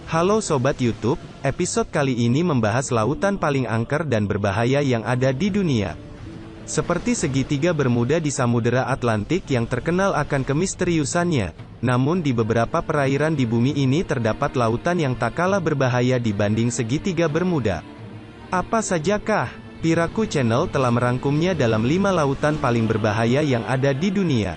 Halo Sobat YouTube, episode kali ini membahas lautan paling angker dan berbahaya yang ada di dunia. Seperti segitiga Bermuda di Samudera Atlantik yang terkenal akan kemisteriusannya, namun di beberapa perairan di bumi ini terdapat lautan yang tak kalah berbahaya dibanding segitiga Bermuda. Apa sajakah? Piraku Channel telah merangkumnya dalam 5 lautan paling berbahaya yang ada di dunia.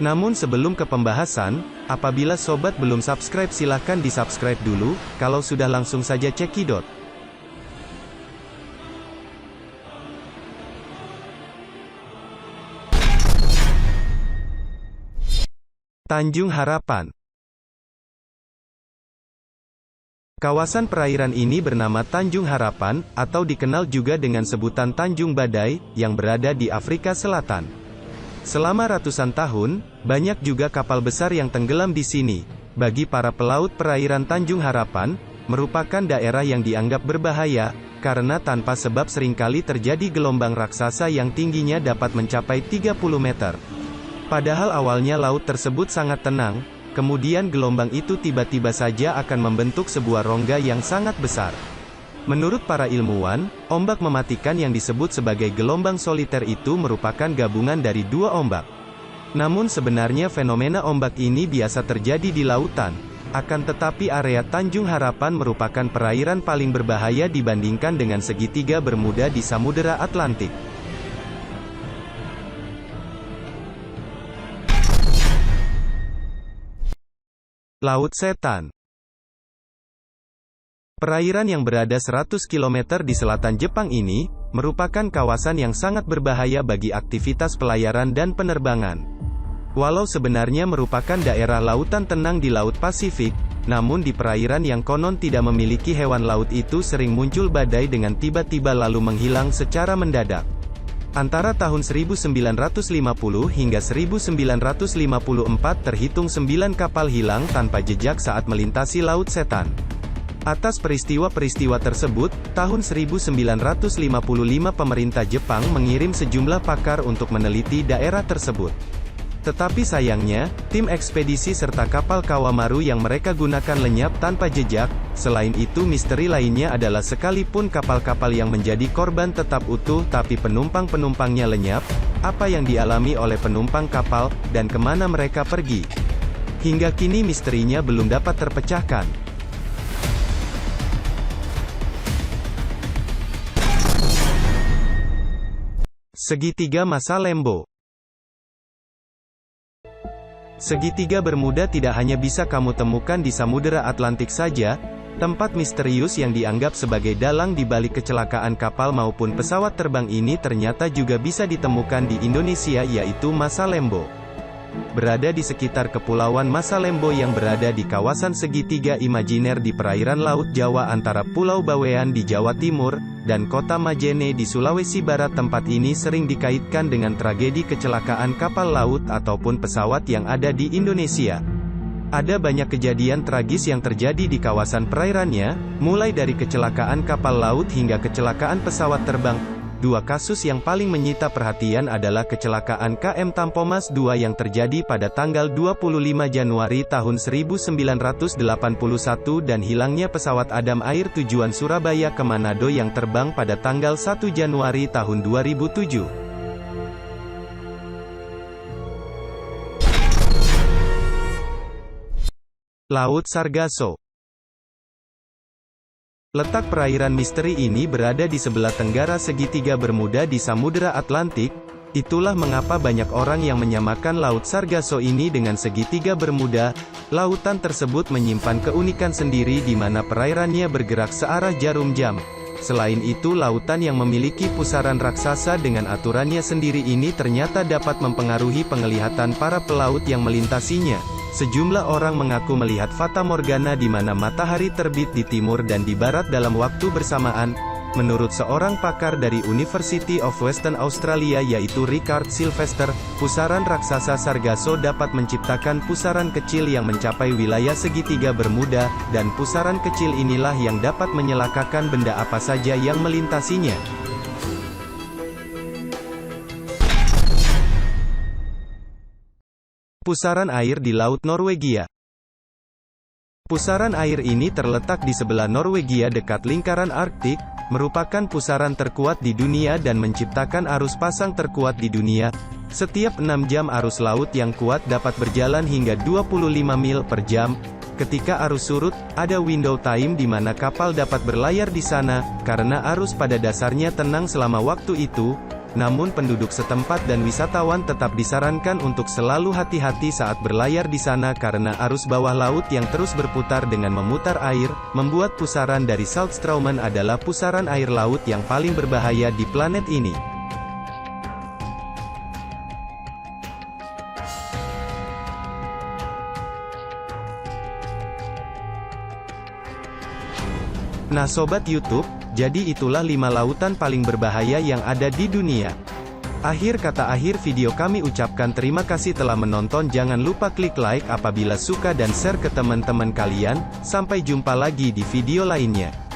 Namun sebelum ke pembahasan, apabila sobat belum subscribe silahkan di-subscribe dulu, kalau sudah langsung saja cekidot. Tanjung Harapan. Kawasan perairan ini bernama Tanjung Harapan, atau dikenal juga dengan sebutan Tanjung Badai, yang berada di Afrika Selatan. Selama ratusan tahun, banyak juga kapal besar yang tenggelam di sini. Bagi para pelaut perairan Tanjung Harapan, merupakan daerah yang dianggap berbahaya, karena tanpa sebab seringkali terjadi gelombang raksasa yang tingginya dapat mencapai 30 meter. Padahal awalnya laut tersebut sangat tenang, kemudian gelombang itu tiba-tiba saja akan membentuk sebuah rongga yang sangat besar. Menurut para ilmuwan, ombak mematikan yang disebut sebagai gelombang soliter itu merupakan gabungan dari 2 ombak. Namun sebenarnya fenomena ombak ini biasa terjadi di lautan. Akan tetapi area Tanjung Harapan merupakan perairan paling berbahaya dibandingkan dengan segitiga Bermuda di Samudera Atlantik. Laut Setan. Perairan yang berada 100 km di selatan Jepang ini, merupakan kawasan yang sangat berbahaya bagi aktivitas pelayaran dan penerbangan. Walau sebenarnya merupakan daerah lautan tenang di Laut Pasifik, namun di perairan yang konon tidak memiliki hewan laut itu sering muncul badai dengan tiba-tiba lalu menghilang secara mendadak. Antara tahun 1950 hingga 1954 terhitung 9 kapal hilang tanpa jejak saat melintasi Laut Setan. Atas peristiwa-peristiwa tersebut, tahun 1955 pemerintah Jepang mengirim sejumlah pakar untuk meneliti daerah tersebut. Tetapi sayangnya, tim ekspedisi serta kapal Kawamaru yang mereka gunakan lenyap tanpa jejak. Selain itu misteri lainnya adalah sekalipun kapal-kapal yang menjadi korban tetap utuh tapi penumpang-penumpangnya lenyap, apa yang dialami oleh penumpang kapal, dan kemana mereka pergi. Hingga kini misterinya belum dapat terpecahkan. Segitiga Masa Lembo. Segitiga Bermuda tidak hanya bisa kamu temukan di Samudera Atlantik saja, tempat misterius yang dianggap sebagai dalang di balik kecelakaan kapal maupun pesawat terbang ini ternyata juga bisa ditemukan di Indonesia, yaitu Masa Lembo. Berada di sekitar Kepulauan Masa Lembo yang berada di kawasan segitiga imajiner di perairan Laut Jawa antara Pulau Bawean di Jawa Timur, dan Kota Majene di Sulawesi Barat. Tempat ini sering dikaitkan dengan tragedi kecelakaan kapal laut ataupun pesawat yang ada di Indonesia. Ada banyak kejadian tragis yang terjadi di kawasan perairannya, mulai dari kecelakaan kapal laut hingga kecelakaan pesawat terbang. 2 kasus yang paling menyita perhatian adalah kecelakaan KM Tampomas II yang terjadi pada tanggal 25 Januari tahun 1981 dan hilangnya pesawat Adam Air tujuan Surabaya ke Manado yang terbang pada tanggal 1 Januari tahun 2007. Laut Sargasso. Letak perairan misteri ini berada di sebelah tenggara segitiga Bermuda di Samudera Atlantik. Itulah mengapa banyak orang yang menyamakan Laut Sargasso ini dengan segitiga Bermuda. Lautan tersebut menyimpan keunikan sendiri di mana perairannya bergerak searah jarum jam. Selain itu lautan yang memiliki pusaran raksasa dengan aturannya sendiri ini ternyata dapat mempengaruhi penglihatan para pelaut yang melintasinya. Sejumlah orang mengaku melihat fata morgana di mana matahari terbit di timur dan di barat dalam waktu bersamaan. Menurut seorang pakar dari University of Western Australia yaitu Richard Sylvester, pusaran raksasa Sargasso dapat menciptakan pusaran kecil yang mencapai wilayah segitiga Bermuda, dan pusaran kecil inilah yang dapat menyelakakan benda apa saja yang melintasinya. Pusaran air di Laut Norwegia. Pusaran air ini terletak di sebelah Norwegia dekat lingkaran Arktik, merupakan pusaran terkuat di dunia dan menciptakan arus pasang terkuat di dunia. Setiap 6 jam arus laut yang kuat dapat berjalan hingga 25 mil per jam. Ketika arus surut, ada window time di mana kapal dapat berlayar di sana, karena arus pada dasarnya tenang selama waktu itu. Namun penduduk setempat dan wisatawan tetap disarankan untuk selalu hati-hati saat berlayar di sana karena arus bawah laut yang terus berputar dengan memutar air, membuat pusaran dari Saltstraumen adalah pusaran air laut yang paling berbahaya di planet ini. Nah Sobat YouTube, jadi itulah 5 lautan paling berbahaya yang ada di dunia. Akhir kata akhir video kami ucapkan terima kasih telah menonton. Jangan lupa klik like apabila suka dan share ke teman-teman kalian. Sampai jumpa lagi di video lainnya.